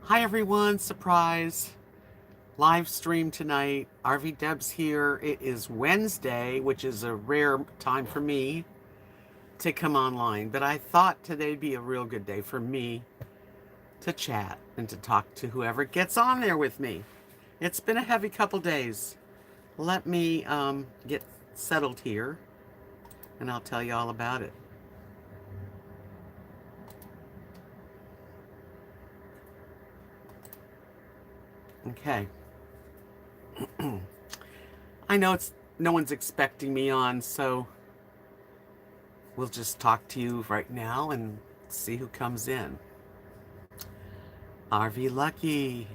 Hi everyone, surprise. Live stream tonight. RV Debs here. It is Wednesday, which is a rare time for me to come online, but I thought today'd be a real good day for me to chat and to talk to whoever gets on there with me. It's been a heavy couple days. Let me get settled here and I'll tell you all about it. Okay. I know it's no one's expecting me on, so we'll just talk to you right now and see who comes in. RV Lucky.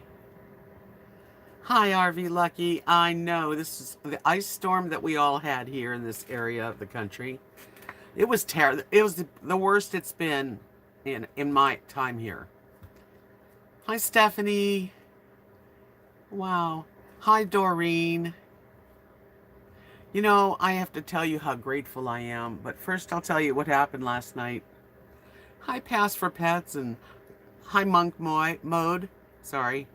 Hi, RV Lucky. I know this is the ice storm that we all had here in this area of the country. It was terrible. It was the worst it's been in my time here. Hi, Stephanie. Wow. Hi, Doreen. You know, I have to tell you how grateful I am, but first I'll tell you what happened last night. Hi, Pass for Pets, and hi, Monk Mode. Sorry.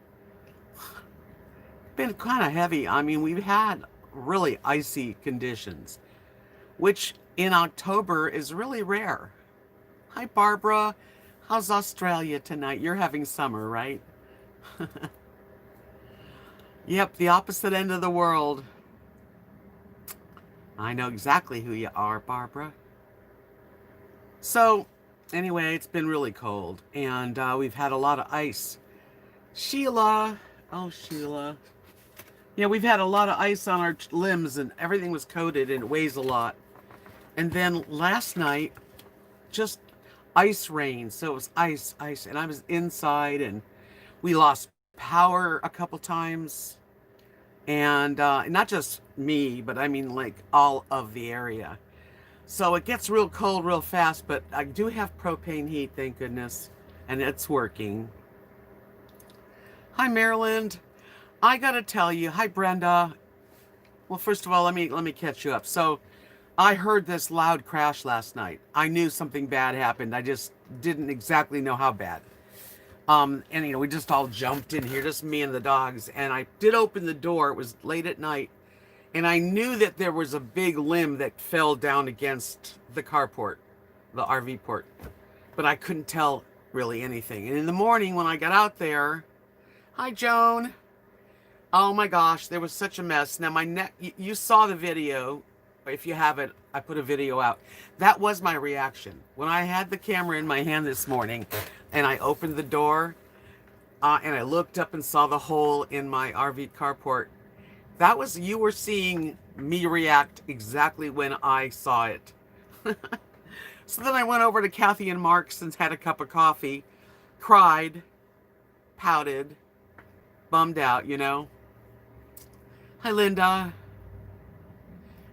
Been kind of heavy. I mean, we've had really icy conditions, which in October is really rare. Hi, Barbara. How's Australia tonight? You're having summer, right? Yep, the opposite end of the world. I know exactly who you are, Barbara. So, anyway, it's been really cold, and we've had a lot of ice. Sheila. Oh, Sheila. Yeah, we've had a lot of ice on our limbs, and everything was coated, and it weighs a lot. And then last night, just ice rain. So it was ice, ice, and I was inside, and we lost power a couple times. And not just me, but I mean like all of the area. So it gets real cold real fast, but I do have propane heat, thank goodness, and it's working. Hi, Maryland. I gotta tell you, hi, Brenda. Well, first of all, let me catch you up. So I heard this loud crash last night. I knew something bad happened. I just didn't exactly know how bad. And you know, we just all jumped in here, just me and the dogs. And I did open the door. It was late at night. And I knew that there was a big limb that fell down against the carport, the RV port. But I couldn't tell really anything. And in the morning when I got out there, hi, Joan. Oh my gosh, there was such a mess. Now my neck, you saw the video. If you haven't, I put a video out. That was my reaction. When I had the camera in my hand this morning and I opened the door and I looked up and saw the hole in my RV carport, that was, you were seeing me react exactly when I saw it. So then I went over to Kathy and Mark's and had a cup of coffee, cried, pouted, bummed out, you know. Hi, Linda.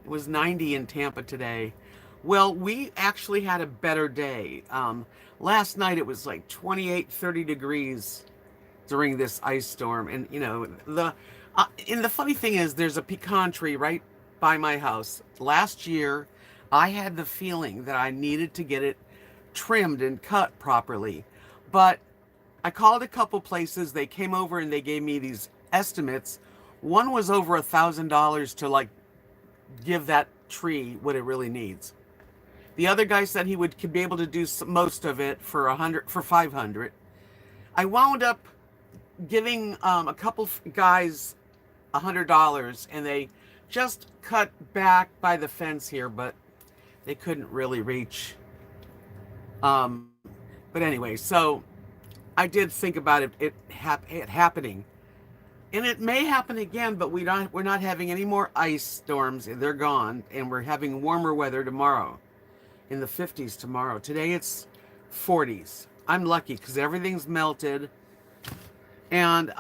It was 90 in Tampa today. Well, we actually had a better day. Last night it was like 28, 30 degrees during this ice storm. And, you know, and the funny thing is there's a pecan tree right by my house. Last year, I had the feeling that I needed to get it trimmed and cut properly. But I called a couple places. They came over and they gave me these estimates. One was over $1,000 to like give that tree what it really needs. The other guy said he would be able to do most of it for $500. I wound up giving a couple guys $100, and they just cut back by the fence here, but they couldn't really reach. But anyway, so I did think about it happening. And it may happen again, but we're not having any more ice storms. They're gone, and we're having warmer weather tomorrow, in the 50s tomorrow. Today it's 40s. I'm lucky because everything's melted. And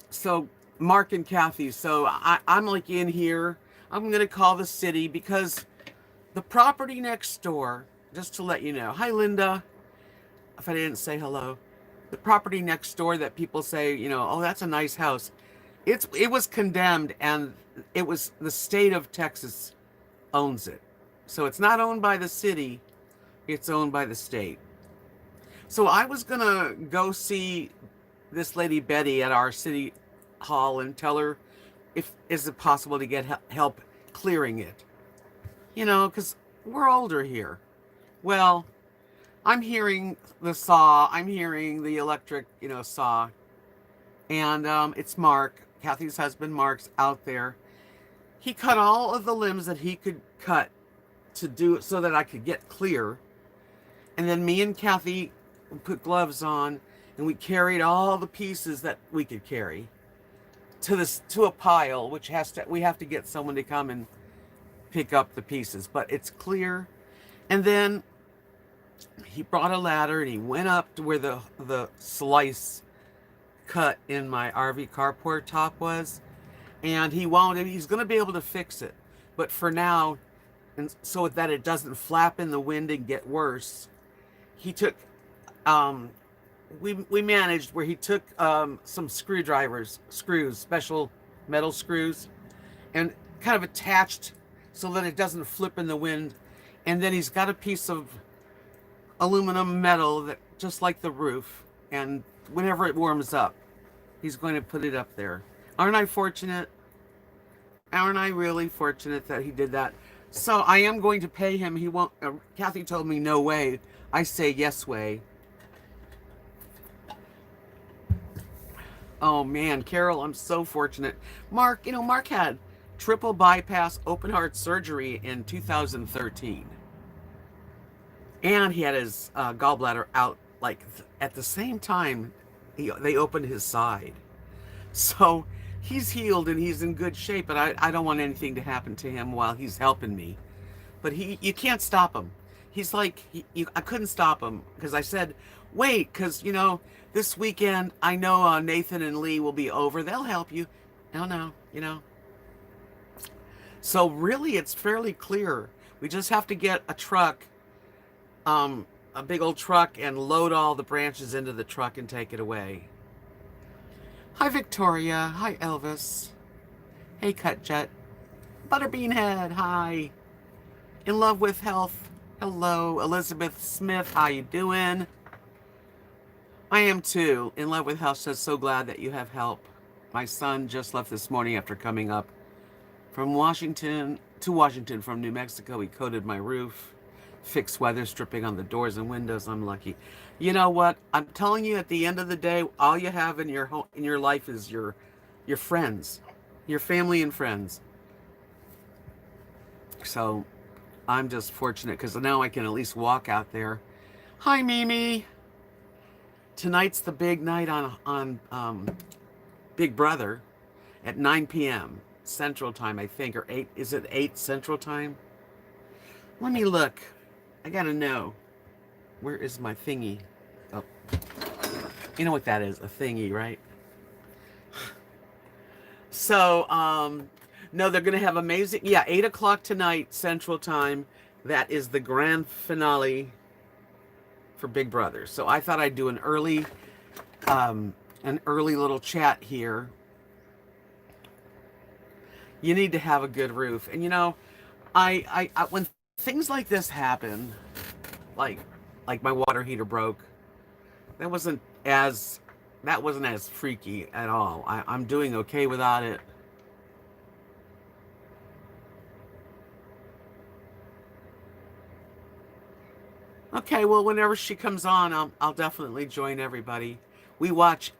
so Mark and Kathy, so I'm like in here. I'm gonna call the city because the property next door. Just to let you know, hi Linda. If I didn't say hello. The property next door that people say, you know, oh, that's a nice house. It was condemned, and it was the state of Texas owns it. So it's not owned by the city, it's owned by the state. So I was gonna go see this lady Betty at our city hall and tell her if is it possible to get help clearing it. You know, because we're older here. Well, I'm hearing the saw. I'm hearing the electric, saw. And it's Mark, Kathy's husband, Mark's out there. He cut all of the limbs that he could cut to do it so that I could get clear. And then me and Kathy put gloves on, and we carried all the pieces that we could carry to a pile, which we have to get someone to come and pick up the pieces. But it's clear. And then he brought a ladder and he went up to where the slice cut in my RV carport top was, and he's going to be able to fix it. But for now, and so that it doesn't flap in the wind and get worse, he took we managed where he took some screws, special metal screws, and kind of attached so that it doesn't flip in the wind. And then he's got a piece of aluminum metal that just like the roof, and whenever it warms up, he's going to put it up there. Aren't I fortunate? Aren't I really fortunate that he did that? So I am going to pay him. He won't. Kathy told me no way. I say yes way. Oh man, Carol, I'm so fortunate. Mark, Mark had triple bypass open heart surgery in 2013. And he had his gallbladder out at the same time they opened his side. So he's healed and he's in good shape, but I don't want anything to happen to him while he's helping me. But you can't stop him. He's like, I couldn't stop him because I said, wait, because, this weekend, I know Nathan and Lee will be over. They'll help you. No, So really, it's fairly clear. We just have to get a truck, a big old truck, and load all the branches into the truck and take it away. Hi, Victoria. Hi, Elvis. Hey, Cutjet. Butterbean Head. Hi. In Love with Health. Hello, Elizabeth Smith. How you doing? I am too. In Love with Health says, so glad that you have help. My son just left this morning after coming up from Washington from New Mexico. He coated my roof, fixed weather stripping on the doors and windows. I'm lucky. You know what? I'm telling you, at the end of the day, all you have in your life is your friends, your family and friends. So I'm just fortunate because now I can at least walk out there. Hi, Mimi. Tonight's the big night on Big Brother at 9 p.m. Central Time, I think, or 8. Is it 8 Central Time? Let me look. I gotta know. Where is my thingy? Oh, you know what that is? A thingy, right? So, no, they're gonna have amazing. Yeah, 8 o'clock tonight Central Time. That is the grand finale for Big Brother. So I thought I'd do an early little chat here. You need to have a good roof. And I when things like this happen, like my water heater broke, that wasn't as freaky at all. I'm doing okay without it. Okay, well, whenever she comes on, I'll definitely join everybody. We watch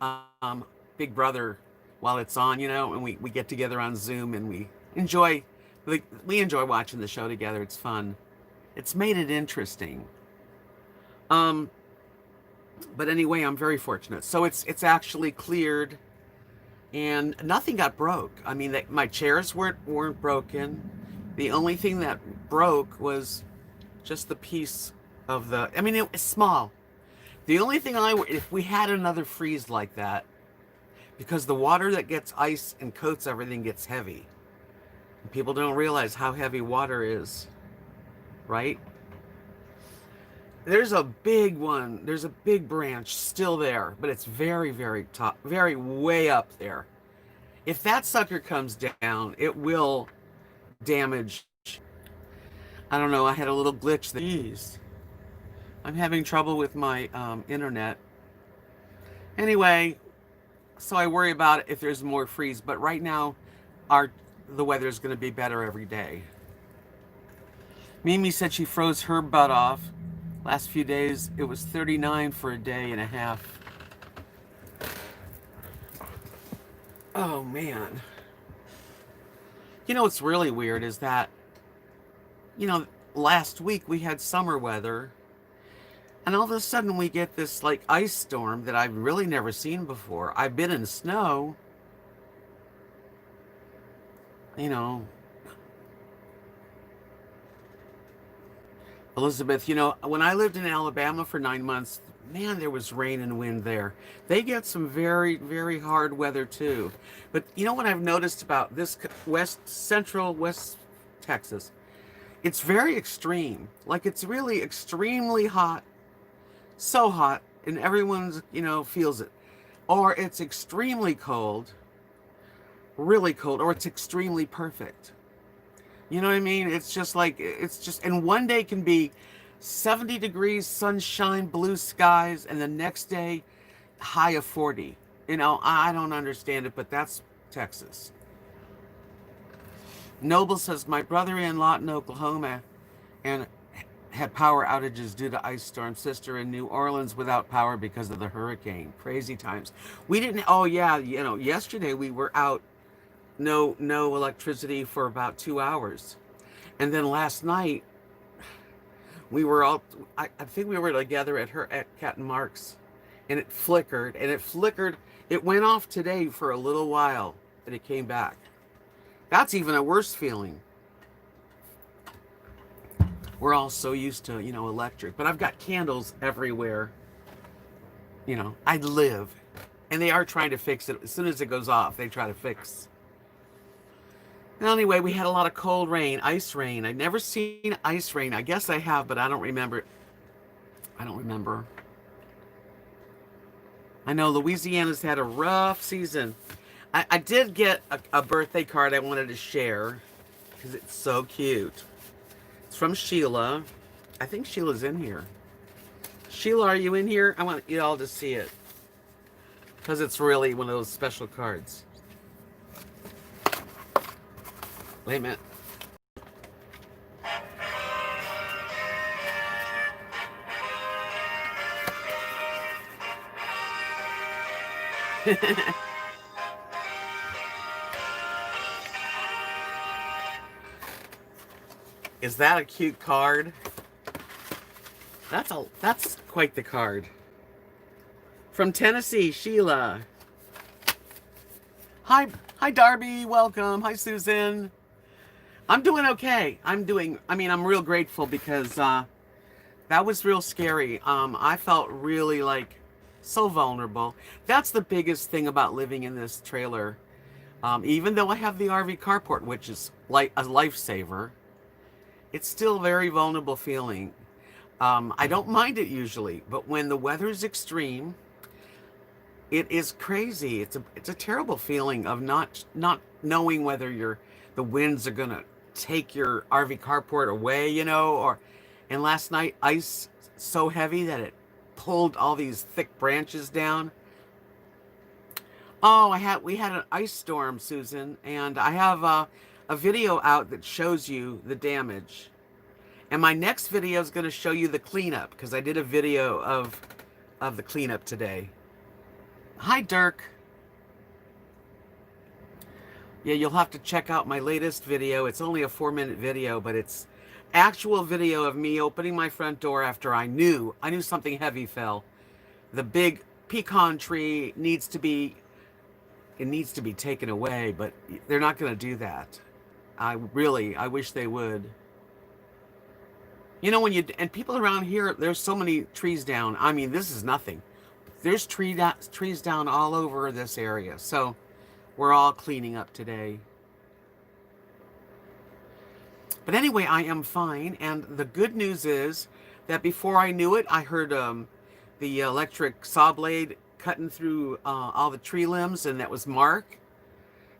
Big Brother while it's on, and we get together on Zoom and we enjoy watching the show together. It's fun. It's made it interesting. But anyway, I'm very fortunate. So it's actually cleared, and nothing got broke. I mean, my chairs weren't broken. The only thing that broke was just the piece of the. I mean, it was small. The only thing if we had another freeze like that, because the water that gets ice and coats everything gets heavy. People don't realize how heavy water is, right? There's a big one. There's a big branch still there, but it's very, very top, very way up there. If that sucker comes down, it will damage. I don't know. I had a little glitch. Jeez. I'm having trouble with my internet. Anyway, so I worry about it if there's more freeze. But right now, our the weather is going to be better every day. Mimi said she froze her butt off. Last few days, it was 39 for a day and a half. Oh, man. You know what's really weird is that, last week we had summer weather, and all of a sudden we get this, like, ice storm that I've really never seen before. I've been in snow, you know. Elizabeth, when I lived in Alabama for 9 months, man, there was rain and wind there. They get some very, very hard weather too. But you know what I've noticed about this central West Texas? It's very extreme. Like, it's really extremely hot, so hot, and everyone's, feels it. Or it's extremely cold, really cold, or it's extremely perfect. You know what I mean? It's just like, and one day can be 70 degrees, sunshine, blue skies, and the next day, high of 40. I don't understand it, but that's Texas. Noble says, my brother-in-law in Oklahoma and had power outages due to ice storm. Sister in New Orleans without power because of the hurricane. Crazy times. We didn't, oh yeah, yesterday we were out, no electricity for about 2 hours. And then last night, we were all, I think we were together at Cat and Mark's, and it flickered. It went off today for a little while, and it came back. That's even a worse feeling. We're all so used to, electric. But I've got candles everywhere. I live. And they are trying to fix it. As soon as it goes off, they try to fix. Well, anyway, we had a lot of cold rain, ice rain. I've never seen ice rain. I guess I have, but I don't remember. I know Louisiana's had a rough season. I did get a birthday card I wanted to share because it's so cute. It's from Sheila. I think Sheila's in here. Sheila, are you in here? I want you all to see it because it's really one of those special cards. Wait a minute. Is that a cute card? That's quite the card. From Tennessee, Sheila. Hi Darby, welcome. Hi Susan. I'm doing okay. I'm real grateful because that was real scary. I felt really so vulnerable. That's the biggest thing about living in this trailer. Even though I have the RV carport, which is like a lifesaver, it's still a very vulnerable feeling. I don't mind it usually, but when the weather's extreme, it is crazy. It's a terrible feeling of not knowing whether the winds are gonna take your RV carport away, and last night ice so heavy that it pulled all these thick branches down. Oh, we had an ice storm, Susan, and I have a video out that shows you the damage. And my next video is going to show you the cleanup because I did a video of the cleanup today. Hi, Dirk. Yeah, you'll have to check out my latest video. It's only a 4-minute video, but it's actual video of me opening my front door after I knew something heavy fell. The big pecan tree needs to be taken away, but they're not going to do that. I wish they would. And people around here, there's so many trees down. I mean, this is nothing. There's trees down all over this area. So we're all cleaning up today. But anyway, I am fine. And the good news is that before I knew it, I heard the electric saw blade cutting through all the tree limbs, and that was Mark.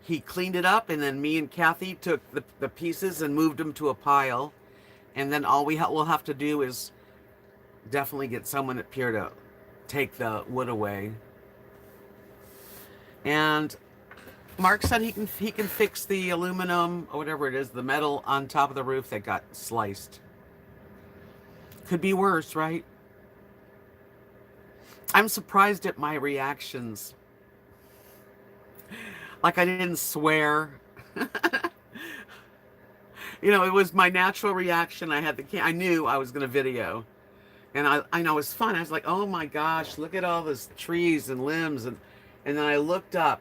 He cleaned it up, and then me and Kathy took the pieces and moved them to a pile. And then all we'll have to do is definitely get someone up here to take the wood away. And Mark said he can fix the aluminum or whatever it is, the metal on top of the roof that got sliced. Could be worse, right? I'm surprised at my reactions. Like I didn't swear. You know, it was my natural reaction. I knew I was going to video. And I know it was fun. I was like, oh my gosh, look at all those trees and limbs. And then I looked up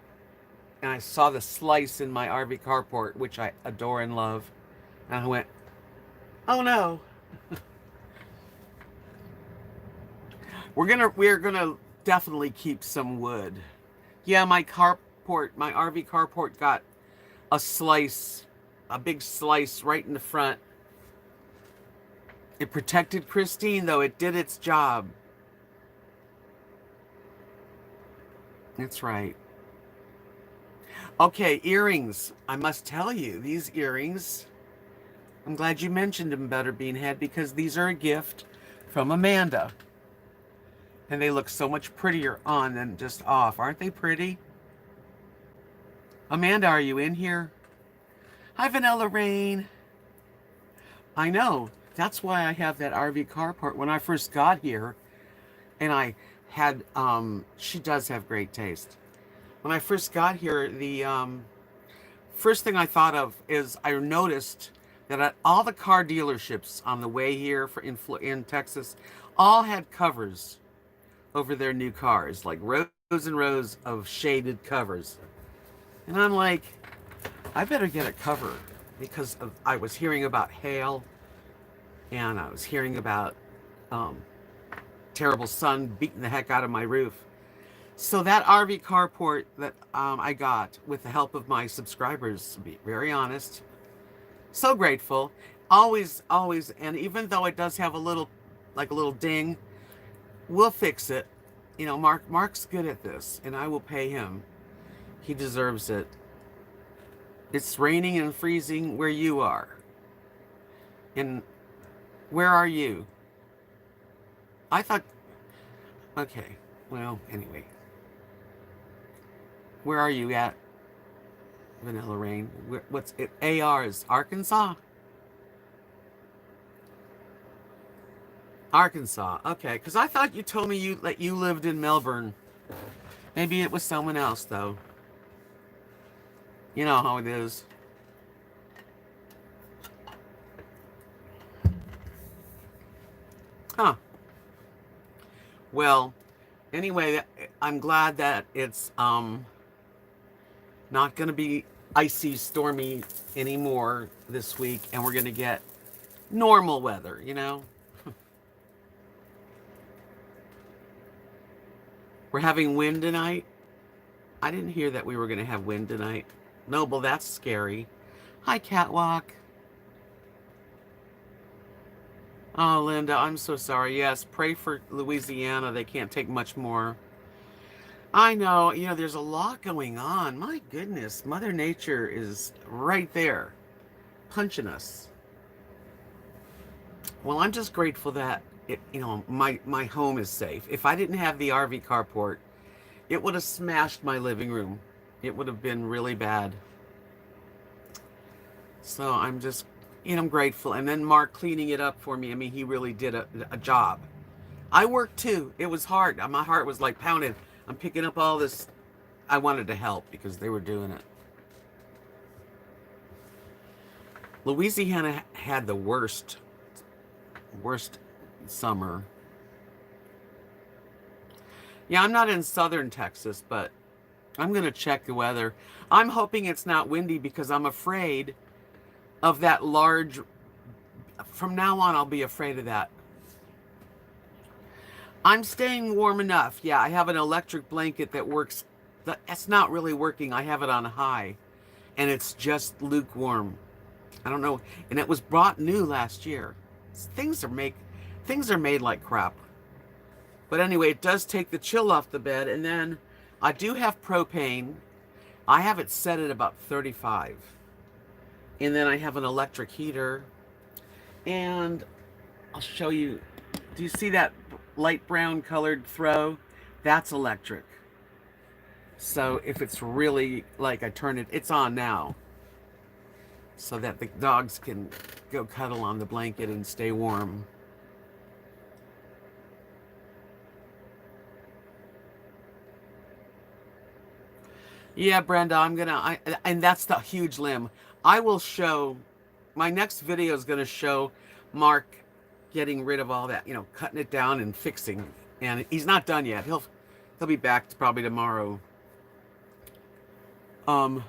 and I saw the slice in my RV carport, which I adore and love. And I went, oh no. We're gonna definitely keep some wood. Yeah, my RV carport got a big slice right in the front. It protected Christine, though. It did its job. That's right. Okay, earrings. I must tell you, these earrings, I'm glad you mentioned them, Butterbeanhead, because these are a gift from Amanda. And they look so much prettier on than just off. Aren't they pretty? Amanda, are you in here? Hi, Vanilla Rain. I know. That's why I have that RV carport. When I first got here, and I had, she does have great taste. When I first got here, the first thing I thought of is I noticed that at all the car dealerships on the way here in Texas, all had covers over their new cars, like rows and rows of shaded covers. And I'm like, I better get a cover because I was hearing about hail and I was hearing about terrible sun beating the heck out of my roof. So that RV carport that I got with the help of my subscribers, to be very honest, so grateful. Always, always, and even though it does have a little ding, we'll fix it. You know, Mark's good at this, and I will pay him. He deserves it. It's raining and freezing where you are. And where are you? I thought, okay, well, anyway. Where are you at, Vanilla Rain? What's it? AR's Arkansas? Arkansas, okay, because I thought you told me that you lived in Melbourne. Maybe it was someone else, though. You know how it is. Huh. Well, anyway, I'm glad that it's not going to be icy, stormy anymore this week, and we're going to get normal weather, you know? We're having wind tonight. I didn't hear that we were going to have wind tonight. Noble, that's scary. Hi, Catwalk. Oh, Linda, I'm so sorry. Yes, pray for Louisiana. They can't take much more. I know, you know, there's a lot going on. My goodness, Mother Nature is right there, punching us. Well, I'm just grateful that my home is safe. If I didn't have the RV carport, it would have smashed my living room. It would have been really bad. So I'm just, I'm grateful. And then Mark cleaning it up for me. I mean, he really did a job. I worked too. It was hard. My heart was like pounding. I'm picking up all this. I wanted to help because they were doing it. Louisiana had the worst summer. Yeah, I'm not in southern Texas, but I'm going to check the weather. I'm hoping it's not windy because I'm afraid of that large. From now on, I'll be afraid of that. I'm staying warm enough. Yeah, I have an electric blanket that works. That's not really working. I have it on high, and it's just lukewarm. I don't know. And it was brought new last year. Things are made like crap. But anyway, it does take the chill off the bed. And then I do have propane. I have it set at about 35. And then I have an electric heater. And I'll show you Do you see that light brown colored throw? That's electric. So if it's really like I turn it, it's on now. So that the dogs can go cuddle on the blanket and stay warm. Yeah, Brenda, and that's the huge limb. I will show, my next video is going to show Mark getting rid of all that, cutting it down and fixing. And he's not done yet. He'll be back probably tomorrow. Well,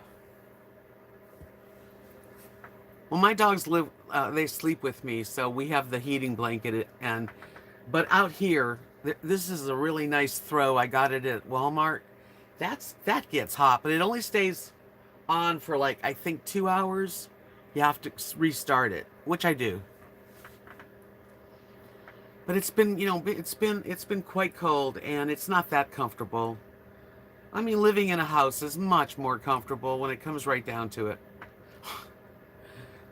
my dogs they sleep with me, so we have the heating blanket, but out here, this is a really nice throw. I got it at Walmart. That gets hot, but it only stays on for like, I think 2 hours. You have to restart it, which I do. But it's been, it's been quite cold, and it's not that comfortable. I mean, living in a house is much more comfortable when it comes right down to it.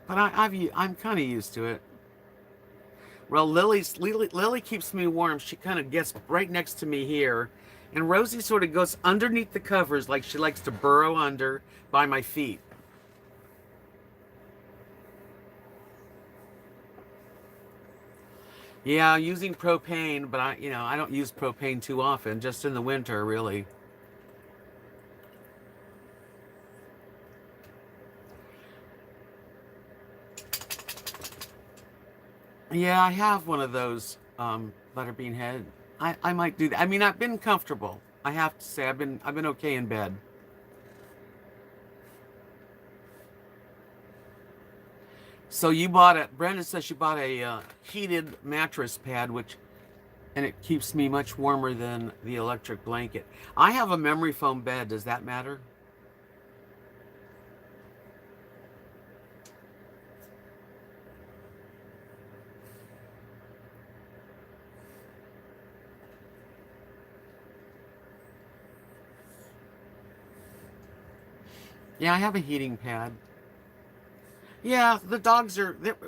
But I'm kind of used to it. Well, Lily keeps me warm. She kind of gets right next to me here. And Rosie sort of goes underneath the covers, like she likes to burrow under by my feet. Yeah, using propane, but I don't use propane too often, just in the winter, really. Yeah, I have one of those butterbean head. I might do that. I mean, I've been comfortable. I have to say, I've been okay in bed. So Brenda says she bought a heated mattress pad, and it keeps me much warmer than the electric blanket. I have a memory foam bed. Does that matter? Yeah, I have a heating pad. Yeah, the dogs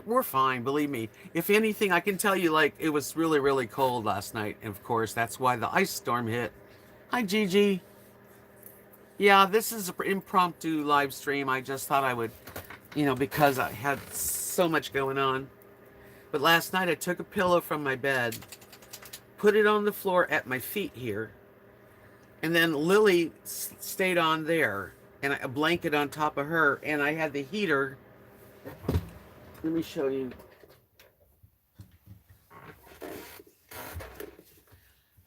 we're fine, believe me. If anything, I can tell you, like, it was really, really cold last night. And of course, that's why the ice storm hit. Hi, Gigi. Yeah, this is an impromptu live stream. I just thought I would, because I had so much going on. But last night I took a pillow from my bed, put it on the floor at my feet here, and then Lily stayed on there, and a blanket on top of her, and I had the heater. Let me show you.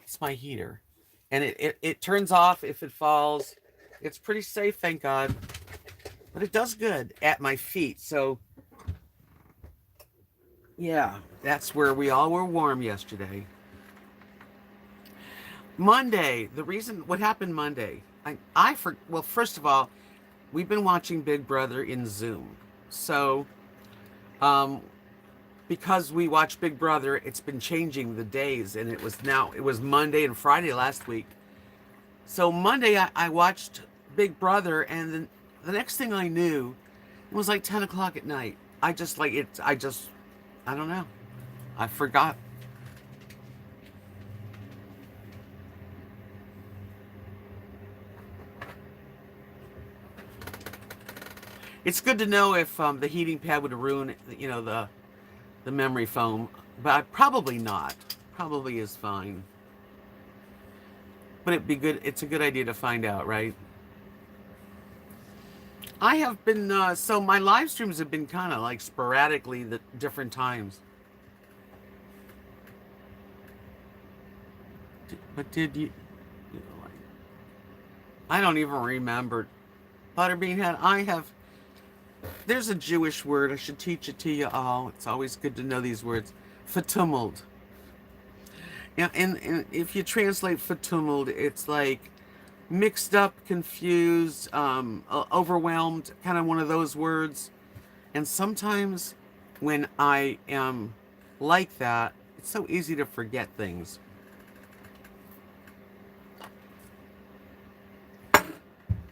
It's my heater. And it turns off if it falls. It's pretty safe, thank God. But it does good at my feet. So, yeah, that's where we all were warm yesterday. Monday, what happened Monday? Well, first of all, we've been watching Big Brother in Zoom. So, because we watch Big Brother, it's been changing the days, and it was Monday and Friday last week. So Monday I watched Big Brother, and then the next thing I knew, it was like 10 o'clock at night. I don't know. I forgot. It's good to know if the heating pad would ruin, the memory foam, but probably not. Probably is fine. But it'd be good. It's a good idea to find out, right? I have been, so my live streams have been kind of like sporadically the different times. But did you I don't even remember. Butterbean head, there's a Jewish word. I should teach it to you all. It's always good to know these words. Vertummelt. Yeah, and if you translate vertummelt, it's like mixed up, confused, overwhelmed, kind of one of those words. And sometimes when I am like that, it's so easy to forget things.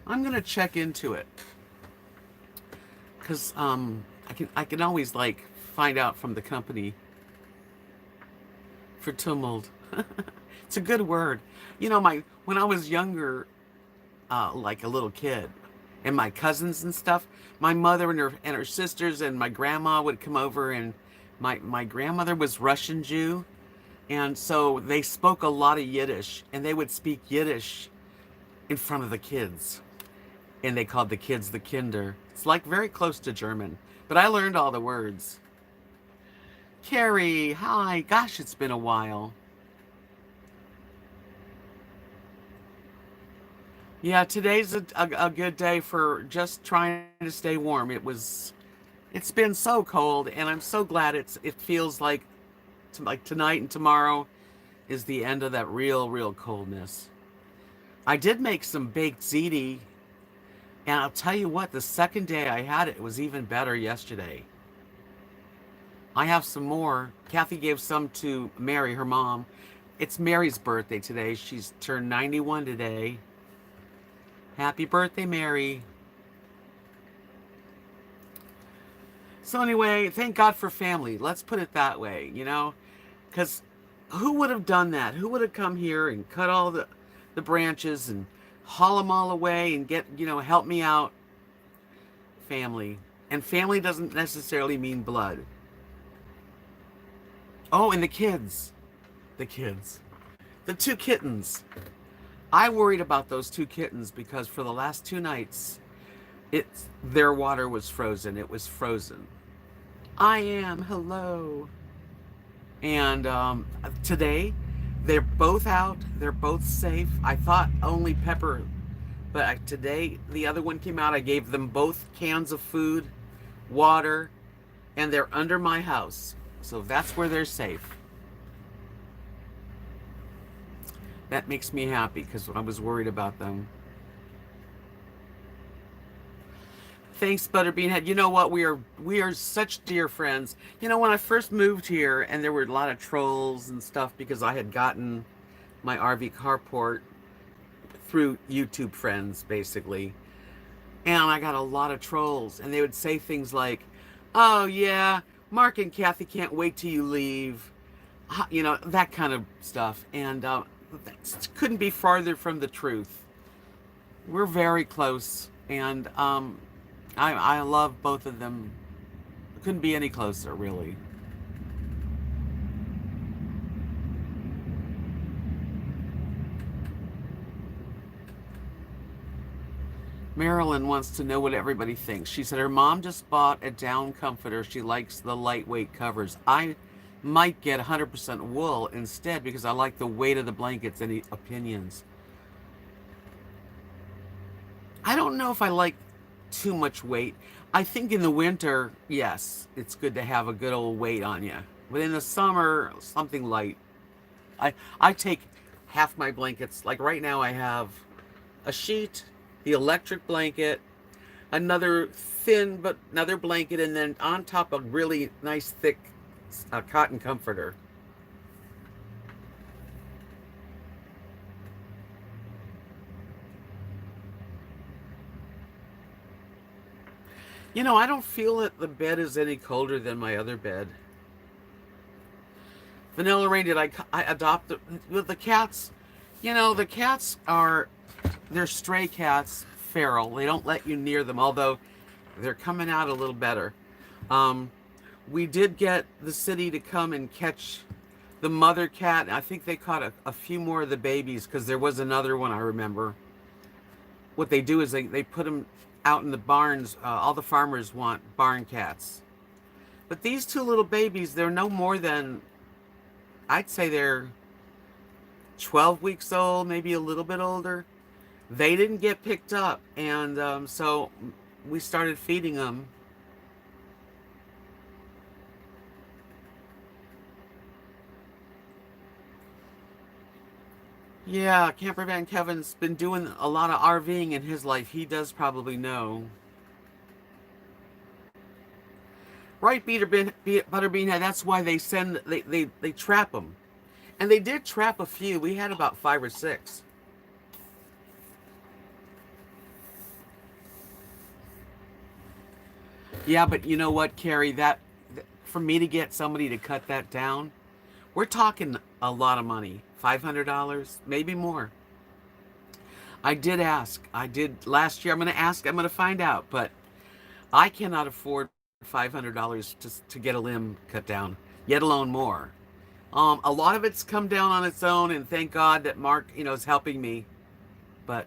I'm gonna check into it, because I can always like find out from the company. For tumult. It's a good word. You know, when I was younger, like a little kid, and my cousins and stuff, my mother and her sisters and my grandma would come over, and my grandmother was Russian Jew, and so they spoke a lot of Yiddish, and they would speak Yiddish in front of the kids, and they called the kids the Kinder. It's like very close to German, but I learned all the words. Carrie, hi. Gosh, it's been a while. Yeah, today's a good day for just trying to stay warm. It's been so cold, and I'm so glad it feels like tonight and tomorrow is the end of that real coldness. I did make some baked ziti, and I'll tell you what, the second day I had it, it was even better yesterday. I have some more. Kathy gave some to Mary, her mom. It's Mary's birthday today. She's turned 91 today. Happy birthday, Mary. So anyway, thank God for family. Let's put it that way, you know? Because who would have done that? Who would have come here and cut all the branches and haul them all away and help me out? Family. And family doesn't necessarily mean blood. Oh, and the kids. The kids. The two kittens. I worried about those two kittens because for the last 2 nights, their water was frozen. It was frozen. I am. Hello. And today, they're both out. They're both safe. I thought only Pepper, but today the other one came out. I gave them both cans of food, water, and they're under my house. So that's where they're safe. That makes me happy because I was worried about them. Thanks, Butterbean Head. You know what? We are such dear friends. You know, when I first moved here, and there were a lot of trolls and stuff because I had gotten my RV carport through YouTube friends, basically. And I got a lot of trolls, and they would say things like, "Oh yeah, Mark and Kathy can't wait till you leave," you know, that kind of stuff. And that couldn't be farther from the truth. We're very close, and I love both of them. Couldn't be any closer, really. Marilyn wants to know what everybody thinks. She said her mom just bought a down comforter. She likes the lightweight covers. I might get 100% wool instead because I like the weight of the blankets. Any opinions? I don't know if I like too much weight. I think in the winter, yes, it's good to have a good old weight on you. But in the summer, something light. I take half my blankets. Like right now I have a sheet, the electric blanket, another thin but another blanket, and then on top a really nice thick cotton comforter. You know, I don't feel that the bed is any colder than my other bed. Vanilla Rain, did I adopt with the cats? You know, the cats they're stray cats, feral. They don't let you near them, although they're coming out a little better. We did get the city to come and catch the mother cat. I think they caught a few more of the babies because there was another one I remember. What they do is they put them out in the barns. All the farmers want barn cats. But these two little babies, they're no more than, I'd say they're 12 weeks old, maybe a little bit older. They didn't get picked up, and so we started feeding them. Yeah, Camper Van Kevin's been doing a lot of RVing in his life. He does probably know. Right, Butterbean Head, that's why they trap them. And they did trap a few. We had about 5 or 6. Yeah, but you know what, Carrie? For me to get somebody to cut that down We're talking a lot of money. $500, maybe more. I did ask. I did last year. I'm going to ask. I'm going to find out. But I cannot afford $500 to get a limb cut down, yet alone more. A lot of it's come down on its own, and thank God that Mark, is helping me. But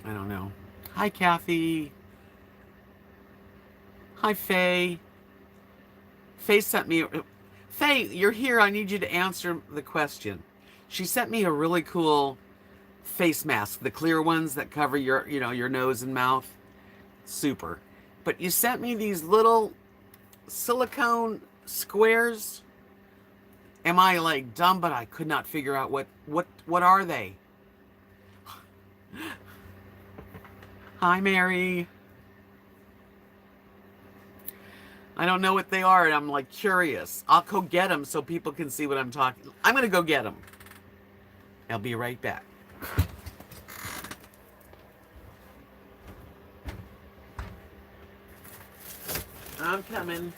I don't know. Hi, Kathy. Hi, Faye. Faye sent me. Faye, you're here. I need you to answer the question. She sent me a really cool face mask, the clear ones that cover your nose and mouth. Super. But you sent me these little silicone squares. Am I like dumb? But I could not figure out what are they? Hi, Mary. I don't know what they are, and I'm like curious. I'll go get them so people can see what I'm talking. I'm gonna go get them. I'll be right back. I'm coming.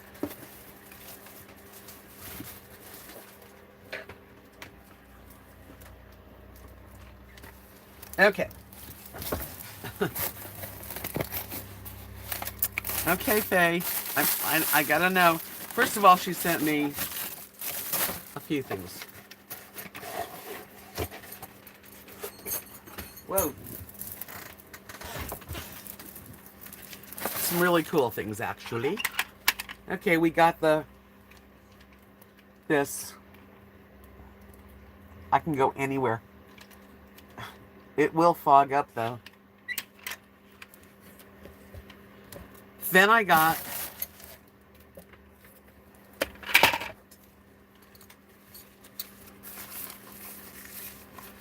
Okay. Okay, Faye. I gotta know. First of all, she sent me a few things. Whoa. Some really cool things, actually. Okay, we got this. I can go anywhere. It will fog up, though. Then I got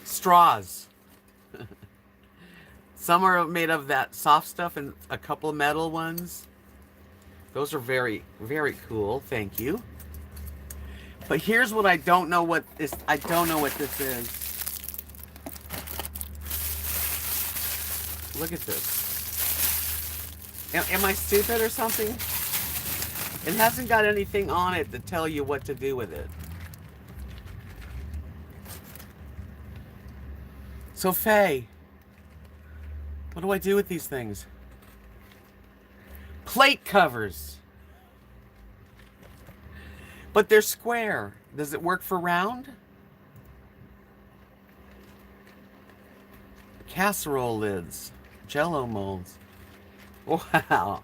straws. Some are made of that soft stuff and a couple metal ones. Those are very, very cool. Thank you. But here's what I don't know what this. I don't know what this is. Look at this. Am I stupid or something? It hasn't got anything on it to tell you what to do with it. So, Faye, what do I do with these things? Plate covers. But they're square. Does it work for round? Casserole lids. Jello molds. Wow.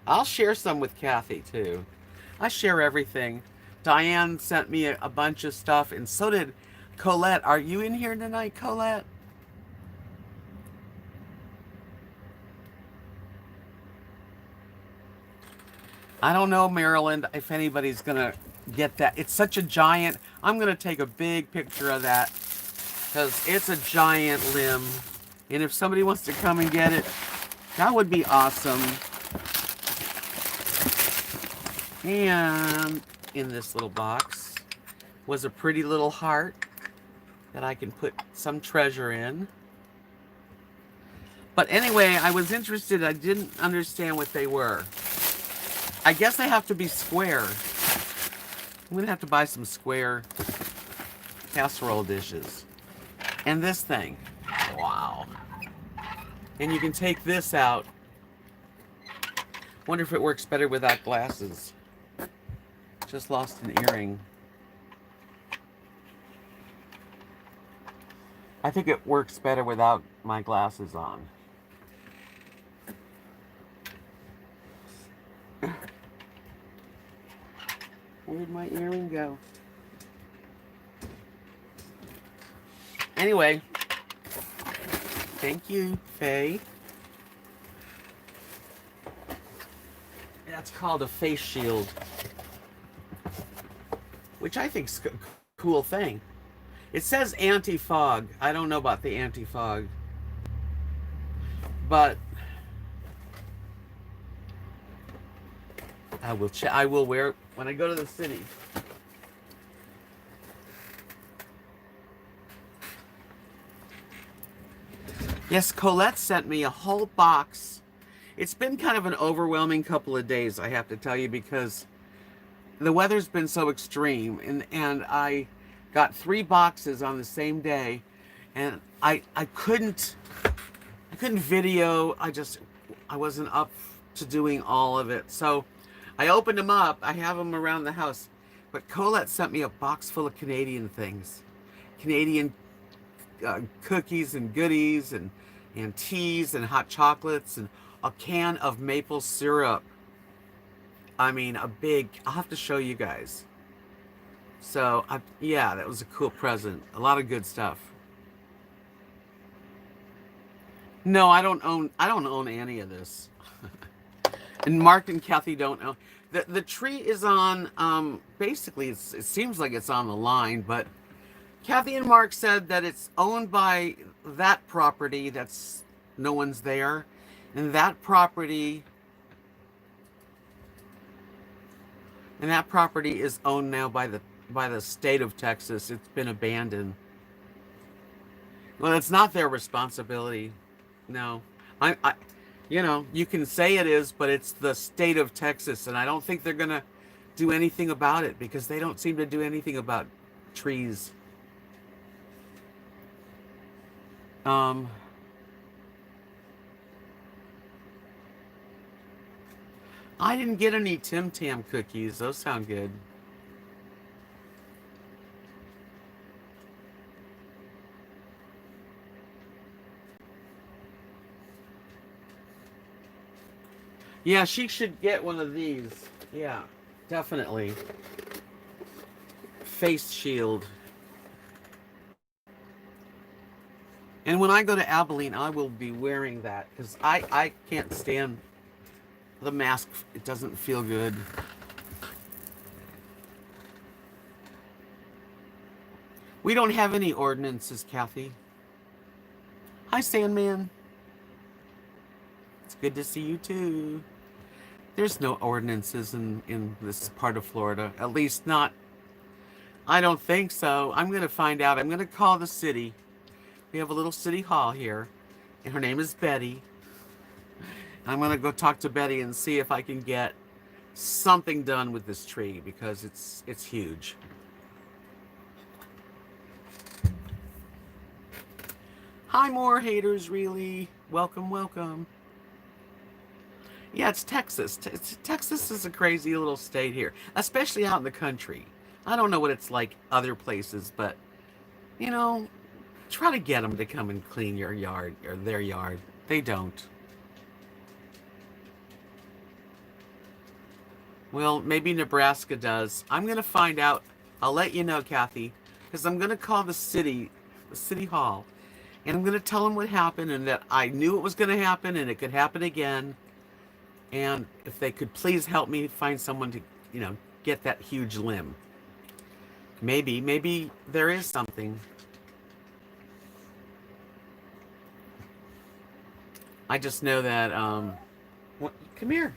I'll share some with Kathy, too. I share everything. Diane sent me a bunch of stuff, and so did Colette. Are you in here tonight, Colette? I don't know, Maryland, if anybody's going to get that. It's such a giant. I'm going to take a big picture of that because it's a giant limb. And if somebody wants to come and get it, that would be awesome. And in this little box was a pretty little heart that I can put some treasure in. But anyway, I was interested. I didn't understand what they were. I guess they have to be square. I'm going to have to buy some square casserole dishes. And this thing. Wow. And you can take this out. Wonder if it works better without glasses. Just lost an earring. I think it works better without my glasses on. Where'd my earring go? Anyway, thank you, Faye. That's called a face shield, which I think's a cool thing. It says anti-fog. I don't know about the anti-fog, but I will wear it when I go to the city. Yes, Colette sent me a whole box. It's been kind of an overwhelming couple of days, I have to tell you, because the weather's been so extreme, and I got 3 boxes on the same day, and I couldn't video. I wasn't up to doing all of it. So I opened them up. I have them around the house. But Colette sent me a box full of Canadian things. Canadian cookies and goodies and teas and hot chocolates and a can of maple syrup. I mean, I'll have to show you guys. So, yeah, that was a cool present. A lot of good stuff. No, I don't own any of this. And Mark and Kathy don't own. The tree is on, basically, it seems like it's on the line, but Kathy and Mark said that it's owned by that property that's no one's there. And that property is owned now by the state of Texas. It's been abandoned. Well, it's not their responsibility. No. I you can say it is, but it's the state of Texas, and I don't think they're gonna do anything about it because they don't seem to do anything about trees. I didn't get any Tim Tam cookies. Those sound good. Yeah, she should get one of these. Yeah, definitely. Face shield. And when I go to Abilene, I will be wearing that because I can't stand the mask. It doesn't feel good. We don't have any ordinances, Kathy. Hi, Sandman. It's good to see you too. There's no ordinances in this part of Florida. At least not. I don't think so. I'm going to find out. I'm going to call the city. We have a little city hall here. And her name is Betty. I'm going to go talk to Betty and see if I can get something done with this tree because it's huge. Hi, more haters, really. Welcome, welcome. Yeah, it's Texas. Texas is a crazy little state here, especially out in the country. I don't know what it's like other places, but, try to get them to come and clean your yard or their yard. They don't. Well, maybe Nebraska does. I'm going to find out. I'll let you know, Kathy, because I'm going to call the city hall, and I'm going to tell them what happened and that I knew it was going to happen and it could happen again. And if they could please help me find someone to, get that huge limb. Maybe there is something. I just know that, come here.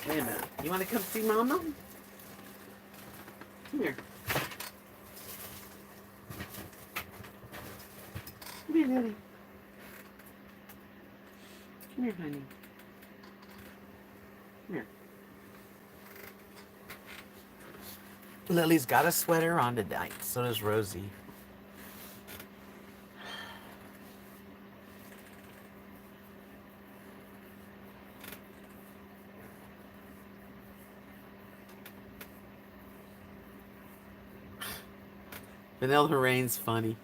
Wait a minute. You want to come see Mama? Come here. Come here, Lily. Come here, honey. Come here. Lily's got a sweater on tonight. So does Rosie. Vanilla Rain's funny.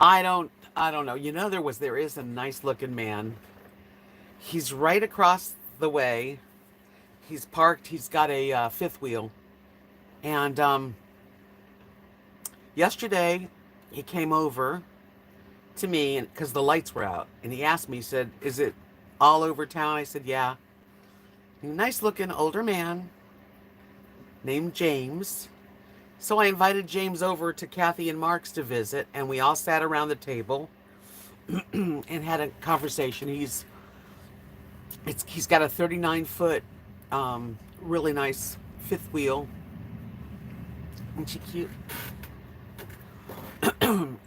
I don't know. There is a nice looking man. He's right across the way. He's parked. He's got a fifth wheel. And yesterday he came over to me because the lights were out, and he asked me. He said, "Is it all over town?" I said, "Yeah." Nice looking older man named James. So I invited James over to Kathy and Mark's to visit, and we all sat around the table and had a conversation. He's got a 39-foot, really nice fifth wheel. Isn't she cute?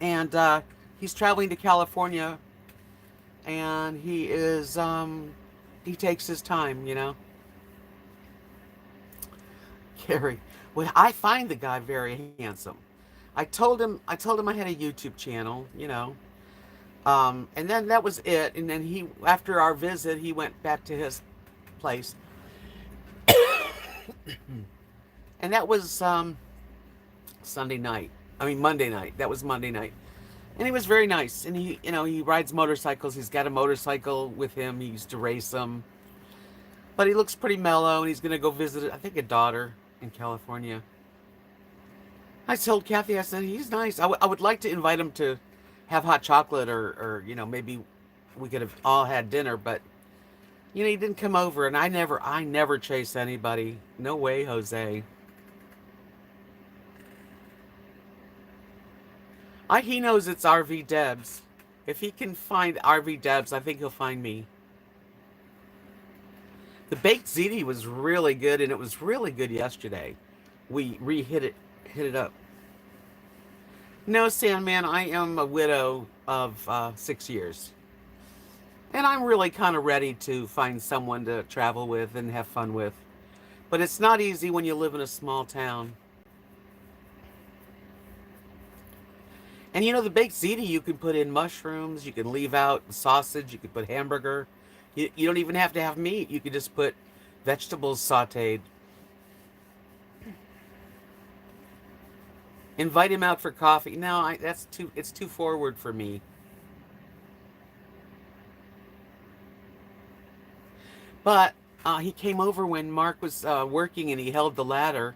And he's traveling to California and he takes his time, you know. Gary, well, I find the guy very handsome. I told him I had a YouTube channel, you know. And then that was it. And then after our visit, he went back to his place, and that was Sunday night. I mean Monday night. That was Monday night, and he was very nice. And he rides motorcycles. He's got a motorcycle with him. He used to race them, but he looks pretty mellow. And he's gonna go visit, I think, a daughter in California. I told Kathy, I said, he's nice. I would like to invite him to have hot chocolate, or maybe we could have all had dinner, but he didn't come over, and I never chase anybody. No way, Jose. He knows it's RV Debs. If he can find RV Debs, I think he'll find me. The baked ziti was really good, and it was really good yesterday. We hit it up. No, Sandman, I am a widow of 6 years. And I'm really kind of ready to find someone to travel with and have fun with. But it's not easy when you live in a small town. And the baked ziti, you can put in mushrooms, you can leave out sausage, you can put hamburger. You don't even have to have meat. You can just put vegetables sauteed. Invite him out for coffee. No, it's too forward for me. But he came over when Mark was working, and he held the ladder.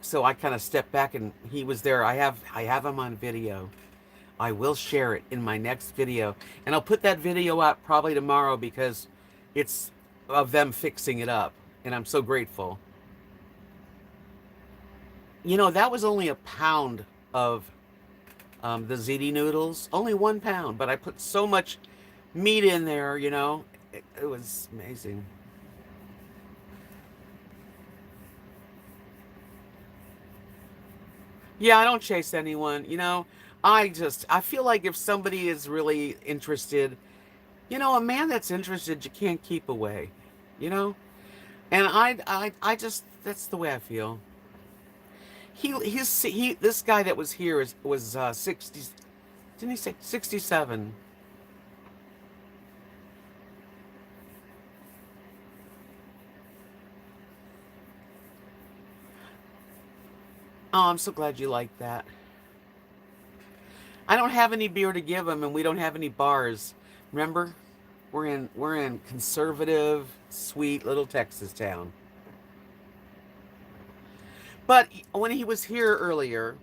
So I kind of stepped back, and he was there. I have him on video. I will share it in my next video, and I'll put that video out probably tomorrow because it's of them fixing it up, and I'm so grateful. That was only a pound of the ziti noodles, only 1 pound, but I put so much meat in there. It was amazing. Yeah, I don't chase anyone. I feel like if somebody is really interested, a man that's interested, you can't keep away, you know? And I just, that's the way I feel. This guy that was here was 60, didn't he say 67? Oh, I'm so glad you like that. I don't have any beer to give him, and we don't have any bars. Remember, we're in conservative, sweet little Texas town. But when he was here earlier,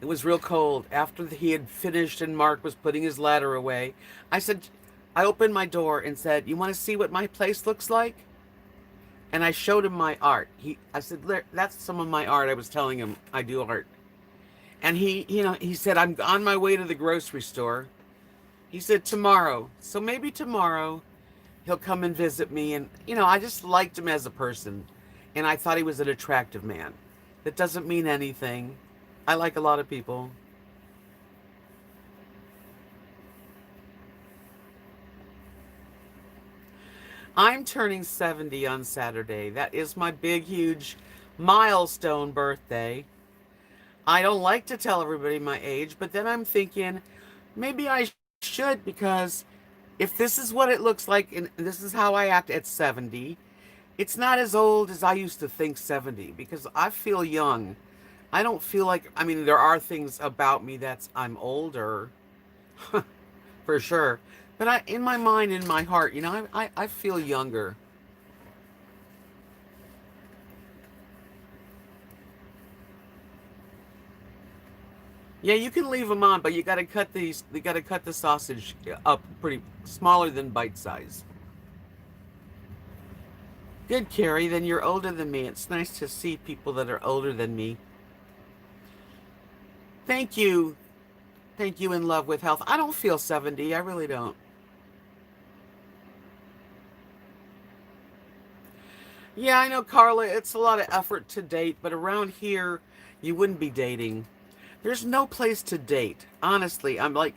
it was real cold. After he had finished and Mark was putting his ladder away, I opened my door and said, "You want to see what my place looks like?" And I showed him my art. I said, "That's some of my art." I was telling him I do art. And he said, "I'm on my way to the grocery store." He said, "Tomorrow." So maybe tomorrow he'll come and visit me. And, I just liked him as a person. And I thought he was an attractive man. That doesn't mean anything. I like a lot of people. I'm turning 70 on Saturday. That is my big, huge milestone birthday. I don't like to tell everybody my age, but then I'm thinking maybe I should, because if this is what it looks like and this is how I act at 70, it's not as old as I used to think 70, because I feel young. I don't feel like, there are things about me I'm older, for sure. But in my mind, in my heart, I feel younger. Yeah, you can leave them on, but you got to cut these. You got to cut the sausage up pretty smaller than bite size. Good, Carrie. Then you're older than me. It's nice to see people that are older than me. Thank you. Thank you, In Love with Health. I don't feel 70. I really don't. Yeah, I know, Carla. It's a lot of effort to date, but around here, you wouldn't be dating. There's no place to date. Honestly, I'm like,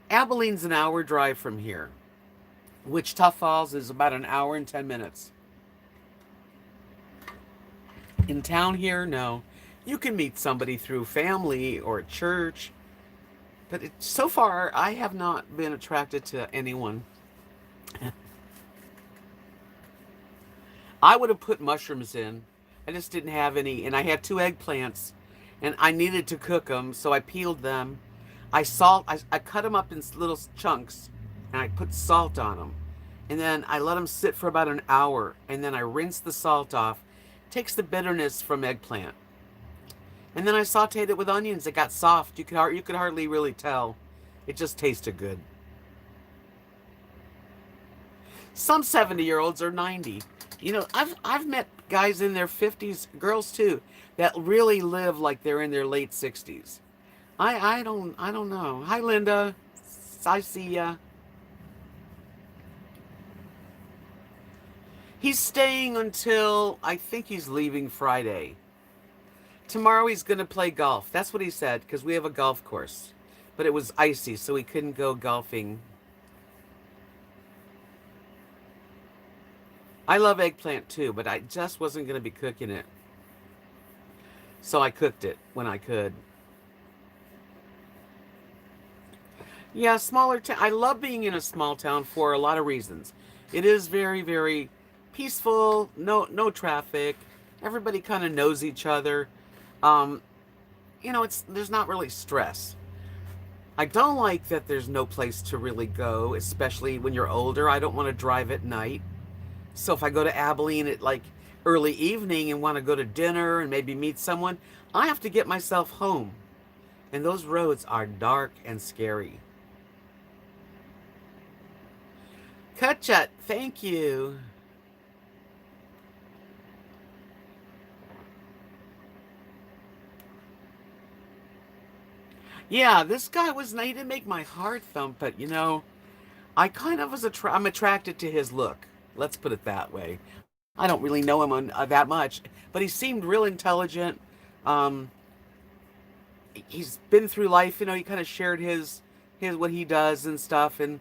Abilene's an hour drive from here. Wichita Falls is about an hour and 10 minutes. In town here, no. You can meet somebody through family or church, but so far I have not been attracted to anyone. I would have put mushrooms in. I just didn't have any, and I had two eggplants, and I needed to cook them, so I peeled them. I cut them up in little chunks, and I put salt on them, and then I let them sit for about an hour, and then I rinsed the salt off. Takes the bitterness from eggplant, and then I sautéed it with onions. It got soft. You could hardly really tell. It just tasted good. Some 70-year-olds are 90. You know, I've met guys in their 50s, girls too, that really live like they're in their late 60s. I don't know. Hi Linda. I see ya. He's staying until I think he's leaving Friday. Tomorrow he's going to play golf. That's what he said, because we have a golf course. But it was icy, so he couldn't go golfing. I love eggplant too, but I just wasn't going to be cooking it. So I cooked it when I could. Yeah, smaller town. I love being in a small town for a lot of reasons. It is very, very peaceful. No traffic. Everybody kind of knows each other. Um, there's not really stress. I don't like that there's no place to really go, especially when you're older. I don't want to drive at night. So if I go to Abilene at like early evening and want to go to dinner and maybe meet someone, I have to get myself home. And those roads are dark and scary. Kutchat, thank you. Yeah, this guy he didn't make my heart thump, but I kind of I'm attracted to his look. Let's put it that way. I don't really know him that much, but he seemed real intelligent. Um, he's been through life, he kind of shared his what he does and stuff, and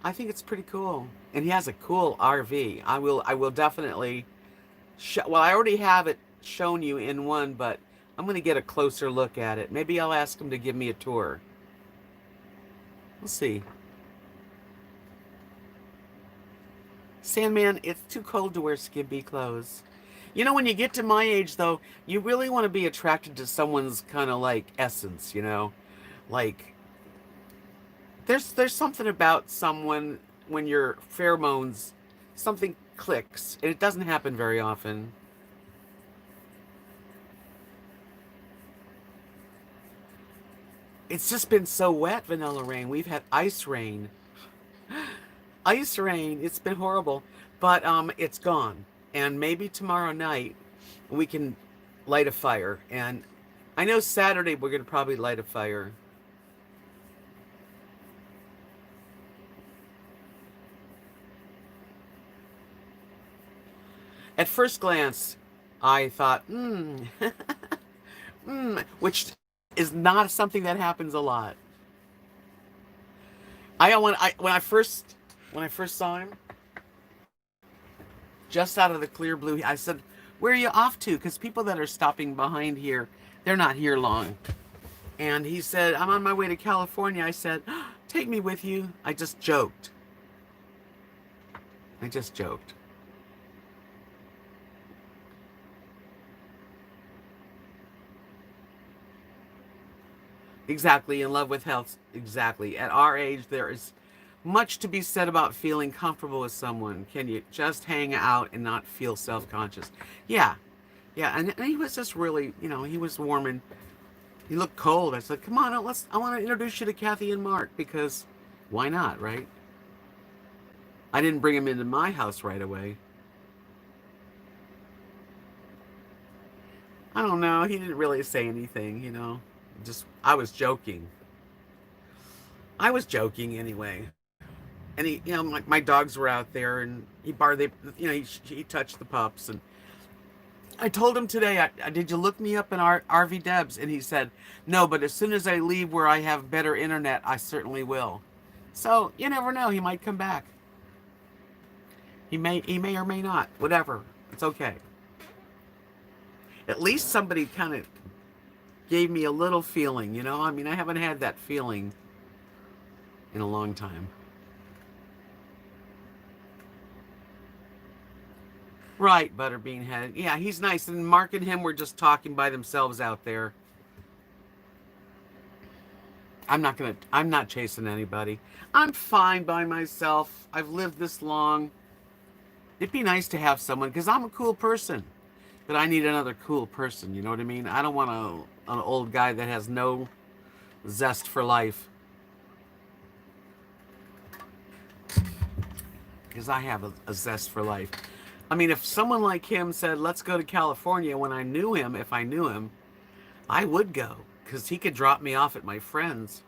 I think it's pretty cool. And he has a cool RV. I will definitely well, I already have it shown you in one, but I'm going to get a closer look at it. Maybe I'll ask him to give me a tour. We'll see. Sandman, it's too cold to wear skimpy clothes. When you get to my age, though, you really want to be attracted to someone's kind of like essence. Like, there's something about someone when your pheromones, something clicks, and it doesn't happen very often. It's just been so wet, Vanilla Rain. We've had ice rain. Ice rain. It's been horrible. But it's gone. And maybe tomorrow night we can light a fire. And I know Saturday we're going to probably light a fire. At first glance, I thought, which is not something that happens a lot. When I first saw him, just out of the clear blue, I said, "Where are you off to?" Because people that are stopping behind here, they're not here long. And he said, "I'm on my way to California." I said, "Take me with you." I just joked. I just joked. Exactly, in love with health. Exactly. At our age, there is much to be said about feeling comfortable with someone. Can you just hang out and not feel self-conscious? Yeah, yeah. And he was just really, he was warm and he looked cold. I said, "Come on, I want to introduce you to Kathy and Mark because why not, right?" I didn't bring him into my house right away. I don't know. He didn't really say anything. Just I was joking. I was joking anyway. And my dogs were out there, and he touched the pups, and I told him today, did you look me up in RV Debs? And he said, no, but as soon as I leave where I have better internet, I certainly will. So you never know. He might come back. He may or may not. Whatever. It's okay. At least somebody kind of gave me a little feeling, you know? I mean, I haven't had that feeling in a long time. Right, Butterbean Head. Yeah, he's nice. And Mark and him were just talking by themselves out there. I'm not chasing anybody. I'm fine by myself. I've lived this long. It'd be nice to have someone, because I'm a cool person. But I need another cool person, you know what I mean? I don't want an old guy that has no zest for life. Because I have a zest for life. I mean, if someone like him said, let's go to California when I knew him, if I knew him, I would go. Because he could drop me off at my friend's.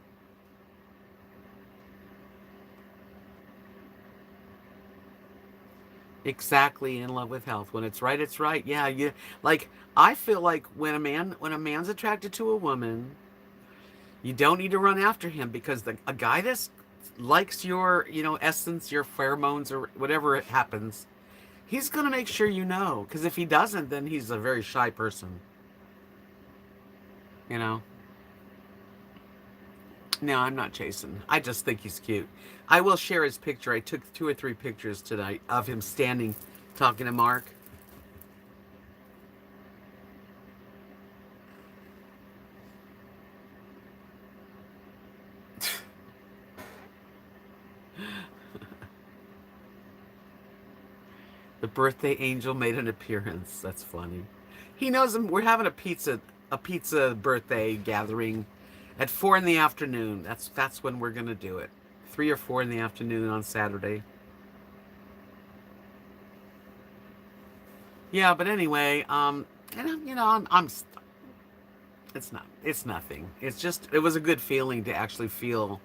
Exactly, in love with health. When it's right, it's right. Yeah, you like. I feel like when a man's attracted to a woman, you don't need to run after him, because a guy that likes your, essence, your pheromones, or whatever it happens, he's gonna make sure you know. Because if he doesn't, then he's a very shy person. You know. No, I'm not chasing. I just think he's cute. I will share his picture. I took 2 or 3 pictures tonight of him standing, talking to Mark. The birthday angel made an appearance. That's funny. He knows him. We're having a pizza birthday gathering at 4 in the afternoon. That's when we're gonna do it. 3 or 4 in the afternoon on Saturday. Yeah, but anyway, and I'm it's nothing. It's just, it was a good feeling to actually feel,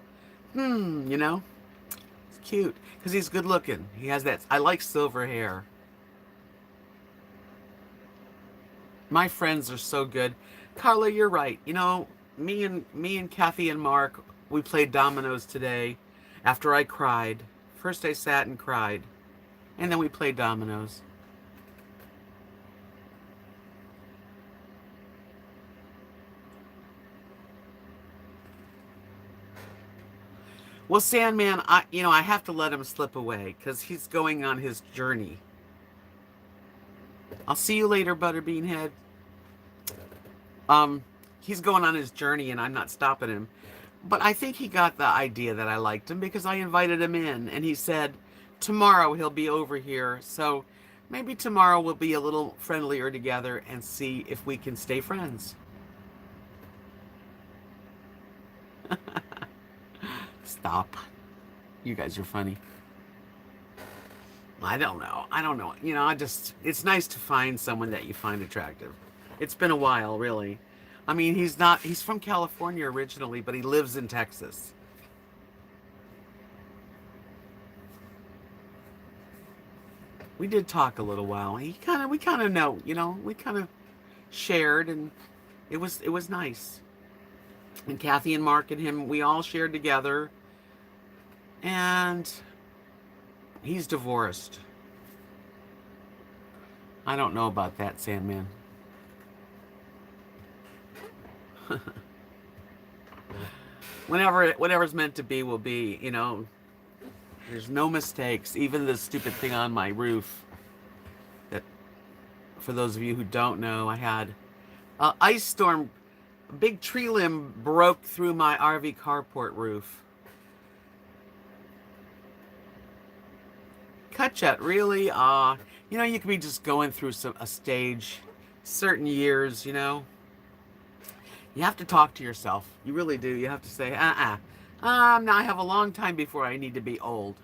it's cute because he's good looking. He has that. I like silver hair. My friends are so good. Carla, you're right. Me and Kathy and Mark, we played dominoes today after I cried. First I sat and cried, and then we played dominoes. Well, Sandman, I have to let him slip away because he's going on his journey. I'll see you later, Butterbean Head. He's going on his journey and I'm not stopping him. But I think he got the idea that I liked him because I invited him in and he said tomorrow he'll be over here. So maybe tomorrow we'll be a little friendlier together and see if we can stay friends. Stop. You guys are funny. I don't know. It's nice to find someone that you find attractive. It's been a while, really. I mean, he's from California originally, but he lives in Texas. We did talk a little while. We kind of know, we kind of shared, and it was nice. And Kathy and Mark and him, we all shared together. And he's divorced. I don't know about that, Sandman. Whatever's meant to be will be, There's no mistakes. Even the stupid thing on my roof. That, for those of you who don't know, I had an ice storm. A big tree limb broke through my RV carport roof. Cutchet, really? You could be just going through a stage, certain years, You have to talk to yourself. You really do. You have to say, now I have a long time before I need to be old.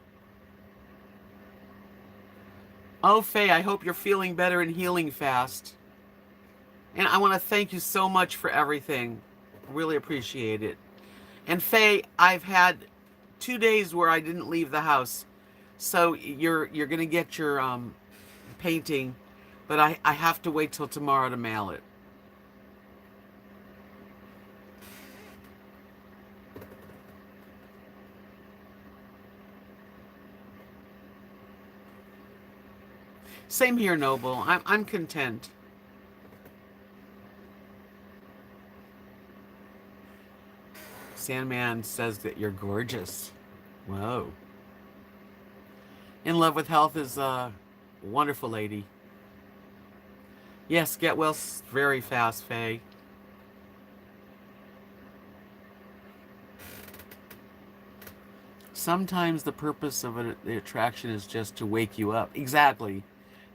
Oh, Faye, I hope you're feeling better and healing fast. And I want to thank you so much for everything. Really appreciate it. And Faye, I've had 2 days where I didn't leave the house. So you're gonna get your painting. But I have to wait till tomorrow to mail it. Same here, Noble. I'm content. Sandman says that you're gorgeous. Whoa. In Love with Health is a wonderful lady. Yes, get well very fast, Faye. Sometimes the purpose of the attraction is just to wake you up. Exactly.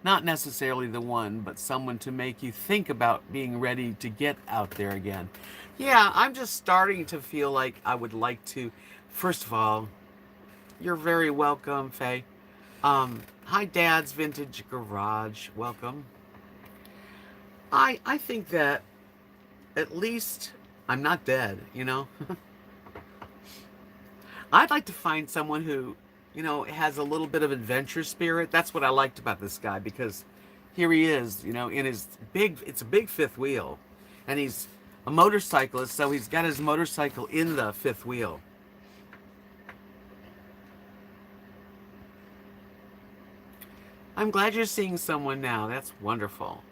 Not necessarily the one, but someone to make you think about being ready to get out there again. Yeah, I'm just starting to feel like I would like to. First of all, you're very welcome, Faye. Hi, Dad's Vintage Garage. Welcome. I think that at least I'm not dead, you know? I'd like to find someone who, has a little bit of adventure spirit. That's what I liked about this guy, because here he is, in his it's a big fifth wheel. And he's a motorcyclist, so he's got his motorcycle in the fifth wheel. I'm glad you're seeing someone now. That's wonderful.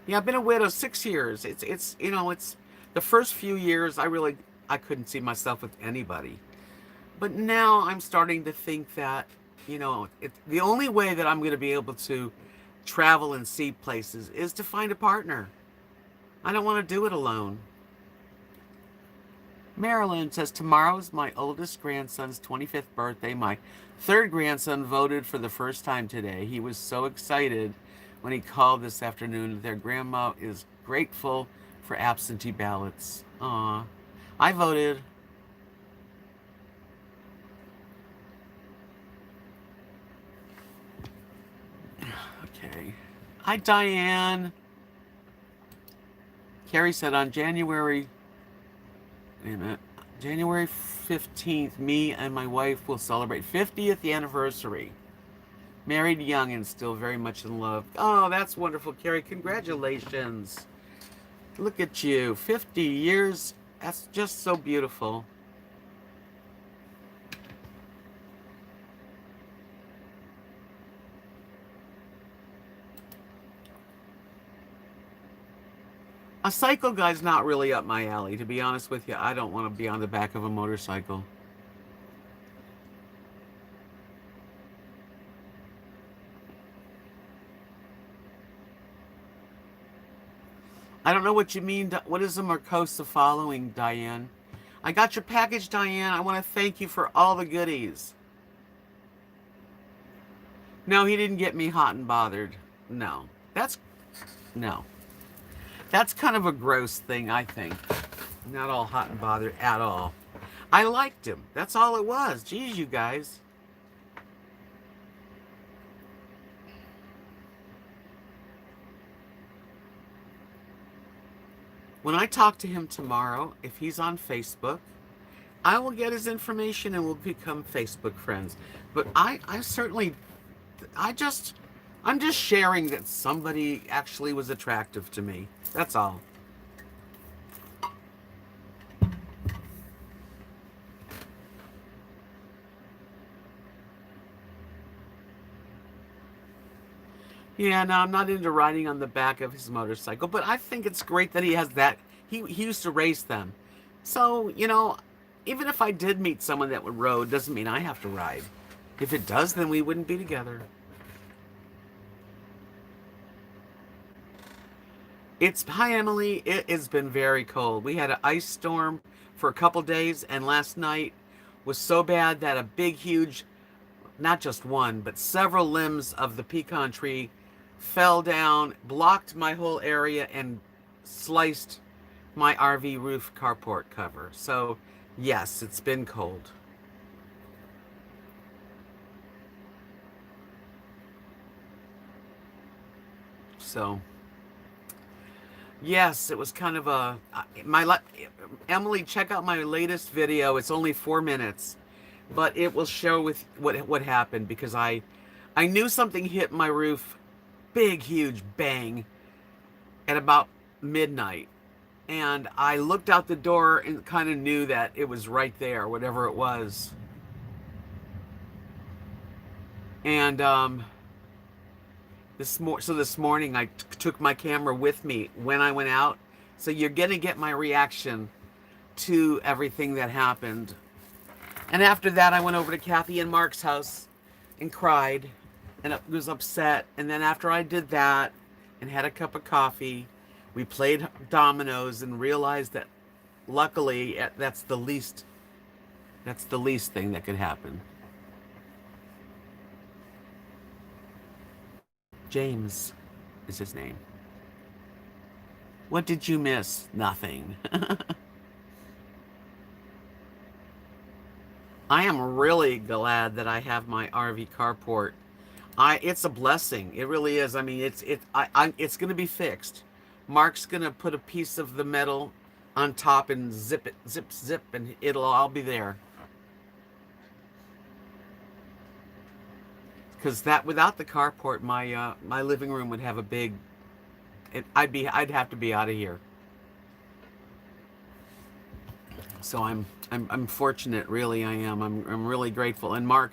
Yeah, I've been a widow 6 years. It's the first few years I couldn't see myself with anybody. But now I'm starting to think that, the only way that I'm going to be able to travel and see places is to find a partner. I don't want to do it alone. Marilyn says, tomorrow is my oldest grandson's 25th birthday. My third grandson voted for the first time today. He was so excited when he called this afternoon that their grandma is grateful for absentee ballots. Aw, I voted. Okay. Hi, Diane. Carrie said on January 15th, me and my wife will celebrate 50th anniversary. Married young and still very much in love. Oh, that's wonderful, Carrie. Congratulations. Look at you. 50 years. That's just so beautiful. A cycle guy's not really up my alley, to be honest with you. I don't want to be on the back of a motorcycle. I don't know what you mean. What is the Marcosa following, Diane? I got your package, Diane. I want to thank you for all the goodies. No, he didn't get me hot and bothered. No. No. That's kind of a gross thing, I think. Not all hot and bothered at all. I liked him. That's all it was. Geez, you guys. When I talk to him tomorrow, if he's on Facebook, I will get his information and we'll become Facebook friends. But I'm just sharing that somebody actually was attractive to me. That's all. Yeah, no, I'm not into riding on the back of his motorcycle, but I think it's great that he has that. He used to race them. So, even if I did meet someone that would rode, doesn't mean I have to ride. If it does, then we wouldn't be together. Hi, Emily. It has been very cold. We had an ice storm for a couple days, and last night was so bad that a big, huge, not just one, but several limbs of the pecan tree fell down, blocked my whole area, and sliced my RV roof carport cover. So, yes, it's been cold. So, yes, it was kind of Emily, check out my latest video. It's only 4 minutes, but it will show with what happened, because I knew something hit my roof big, huge bang at about midnight. And I looked out the door and kind of knew that it was right there, whatever it was. And this morning I took my camera with me when I went out. So you're going to get my reaction to everything that happened. And after that, I went over to Kathy and Mark's house and cried and was upset. And then after I did that and had a cup of coffee, we played dominoes and realized that luckily that's the least thing that could happen. James is his name. What did you miss? Nothing. I am really glad that I have my RV carport. It's a blessing. It really is. I mean, it's going to be fixed. Mark's going to put a piece of the metal on top and zip it, zip, and it'll all be there. Because without the carport, my living room would have a big. I'd have to be out of here. So I'm fortunate, really. I am. I'm really grateful. And Mark,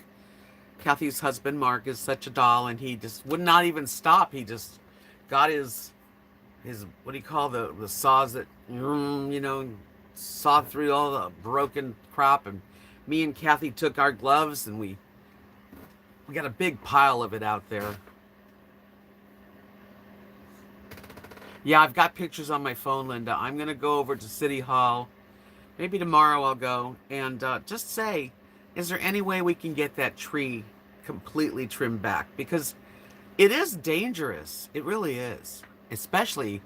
Kathy's husband, Mark, is such a doll, and he just would not even stop. He just got his what do you call the saws that saw through all the broken crop, and me and Kathy took our gloves and we got a big pile of it out there. Yeah, I've got pictures on my phone, Linda. I'm gonna go over to City Hall. Maybe tomorrow I'll go and just say, is there any way we can get that tree completely trimmed back? Because it is dangerous. It really is. Especially,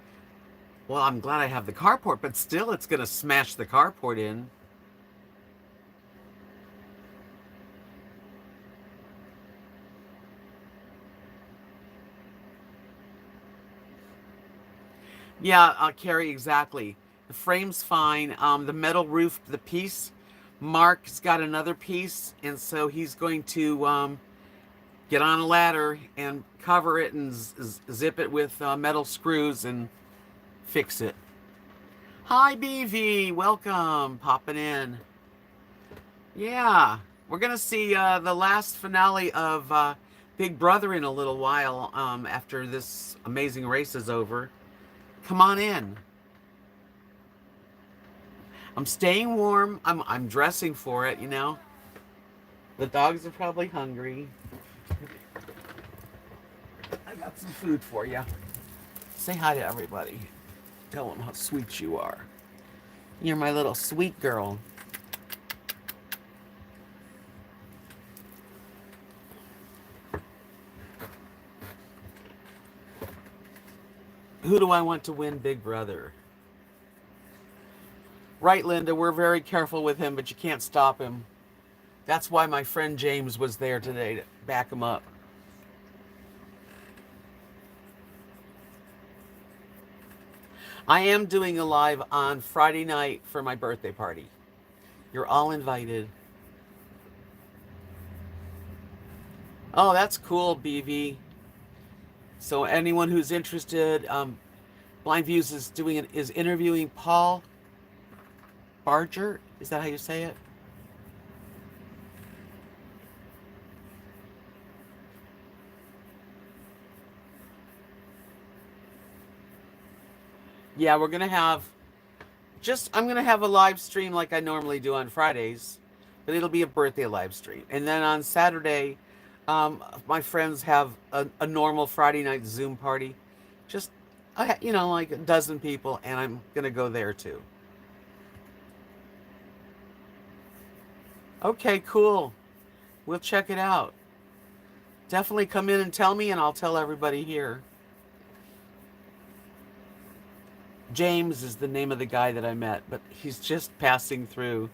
well, I'm glad I have the carport, but still it's going to smash the carport in. Yeah, Carrie, exactly. The frame's fine. The metal roof, the piece, Mark's got another piece, and so he's going to get on a ladder and cover it and zip it with metal screws and fix it. Hi, BV. Welcome. Popping in. Yeah, we're going to see the last finale of Big Brother in a little while after this amazing race is over. Come on in. I'm staying warm. I'm dressing for it, you know. The dogs are probably hungry. I got some food for you. Say hi to everybody. Tell them how sweet you are. You're my little sweet girl. Who do I want to win Big Brother? Right, Linda, we're very careful with him, but you can't stop him. That's why my friend James was there today to back him up. I am doing a live on Friday night for my birthday party. You're all invited. Oh, that's cool, BV. So anyone who's interested, Blind Views is interviewing Paul Barger. Is that how you say it? Yeah, we're gonna have I'm gonna have a live stream like I normally do on Fridays, but it'll be a birthday live stream. And then on Saturday, my friends have a normal Friday night Zoom party, just like a dozen people, and I'm gonna go there too. Okay, cool. We'll check it out. Definitely come in and tell me, and I'll tell everybody here. James is the name of the guy that I met, but he's just passing through.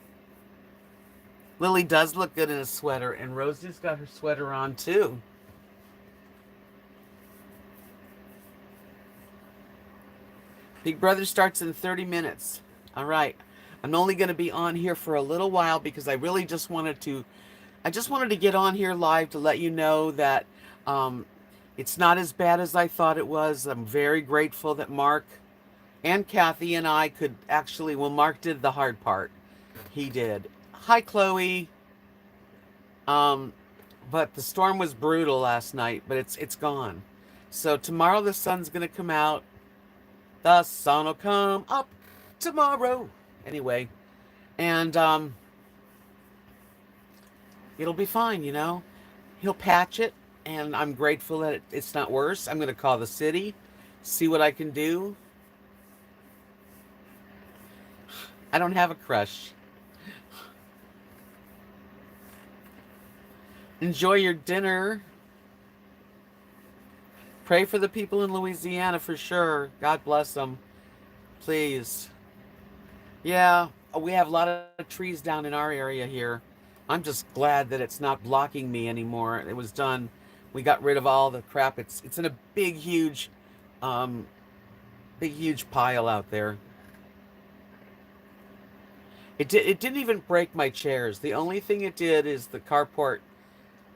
Lily does look good in a sweater, and Rosie's got her sweater on too. Big Brother starts in 30 minutes. All right. I'm only going to be on here for a little while because I really just wanted to get on here live to let you know that It's not as bad as I thought it was. I'm very grateful that Mark and Kathy and I could actually, well, Mark did the hard part. He did. Hi, Chloe. Um, but the storm was brutal last night, but it's gone. So tomorrow the sun's gonna come out. The sun will come up tomorrow. Anyway, and it'll be fine, you know. He'll patch it, and I'm grateful that it's not worse. I'm gonna call the city, see what I can do. I don't have a crush. Enjoy your dinner. Pray for the people in Louisiana for sure. God bless them. Please. Yeah, we have a lot of trees down in our area here. I'm just glad that it's not blocking me anymore. It was done. We got rid of all the crap. It's in a um, big huge pile out there. It didn't even break my chairs. The only thing it did is the carport,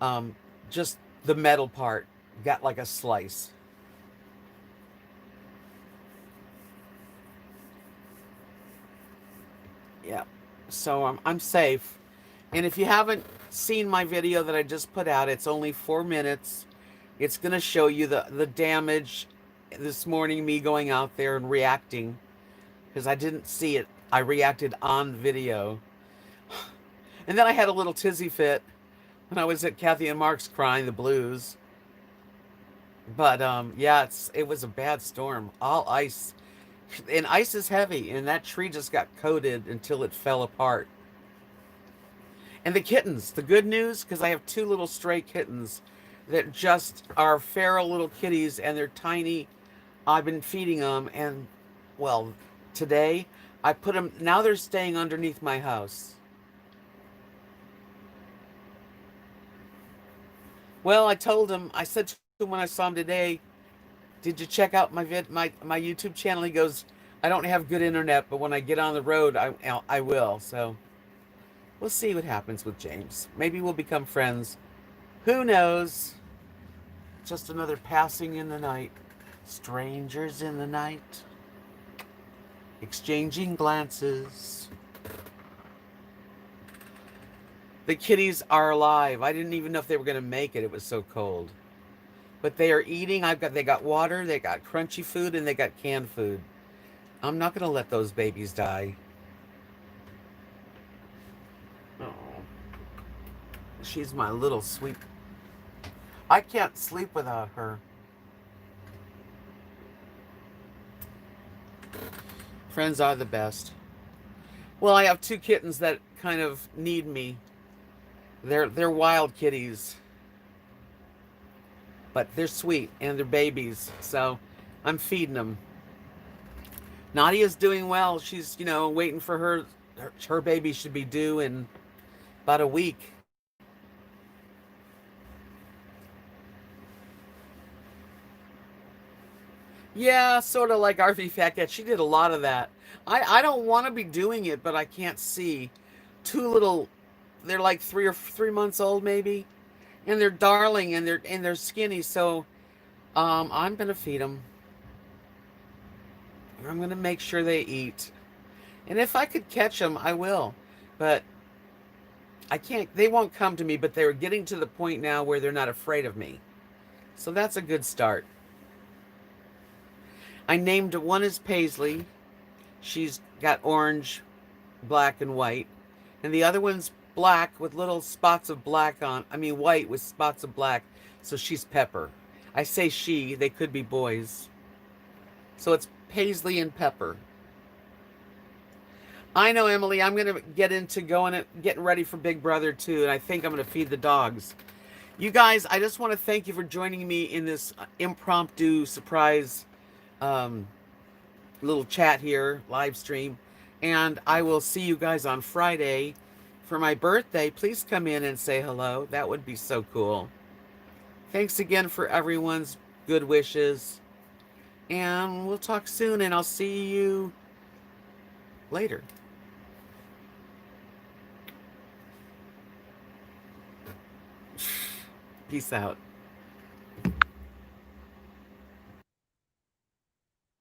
um, just the metal part got like a slice. Yeah. So I'm safe. And if you haven't seen my video that I just put out, it's only 4 minutes. It's going to show you the damage this morning, me going out there and reacting because I didn't see it. I reacted on video. And then I had a little tizzy fit when I was at Kathy and Mark's crying the blues. But yeah, it was a bad storm. All ice. And ice is heavy, and that tree just got coated until it fell apart. And the kittens, the good news, because I have two little stray kittens that just are feral little kitties, and they're tiny. I've been feeding them, and well, today I put them, now they're staying underneath my house. Well, I told him, I said to him when I saw him today, did you check out my YouTube channel? He goes, I don't have good internet, but when I get on the road, I will. So we'll see what happens with James. Maybe we'll become friends. Who knows? Just another passing in the night. Strangers in the night, exchanging glances. The kitties are alive. I didn't even know if they were going to make it. It was so cold. But they are eating. They got water, they got crunchy food, and they got canned food. I'm not going to let those babies die. Oh, she's my little sweet. I can't sleep without her. Friends are the best. Well, I have two kittens that kind of need me. They're wild kitties, but they're sweet and they're babies, so I'm feeding them. Nadia's doing well. She's, waiting for her baby should be due in about a week. Yeah, sort of like RV Fat Cat. She did a lot of that. I don't want to be doing it, but I can't see. Two little, they're like 3 months old maybe, and they're darling and they're skinny. So, I'm gonna feed them. I'm gonna make sure they eat, and if I could catch them, I will. But I can't. They won't come to me. But they're getting to the point now where they're not afraid of me. So that's a good start. I named one is Paisley. She's got orange, black, and white. And the other one's black with little spots of black on. I mean, white with spots of black. So she's Pepper. I say she, they could be boys. So it's Paisley and Pepper. I know, Emily, I'm going to get into getting ready for Big Brother too. And I think I'm going to feed the dogs. You guys, I just want to thank you for joining me in this impromptu surprise little chat here, live stream. And I will see you guys on Friday for my birthday. Please come in and say hello. That would be so cool. Thanks again for everyone's good wishes. And we'll talk soon, and I'll see you later. Peace out.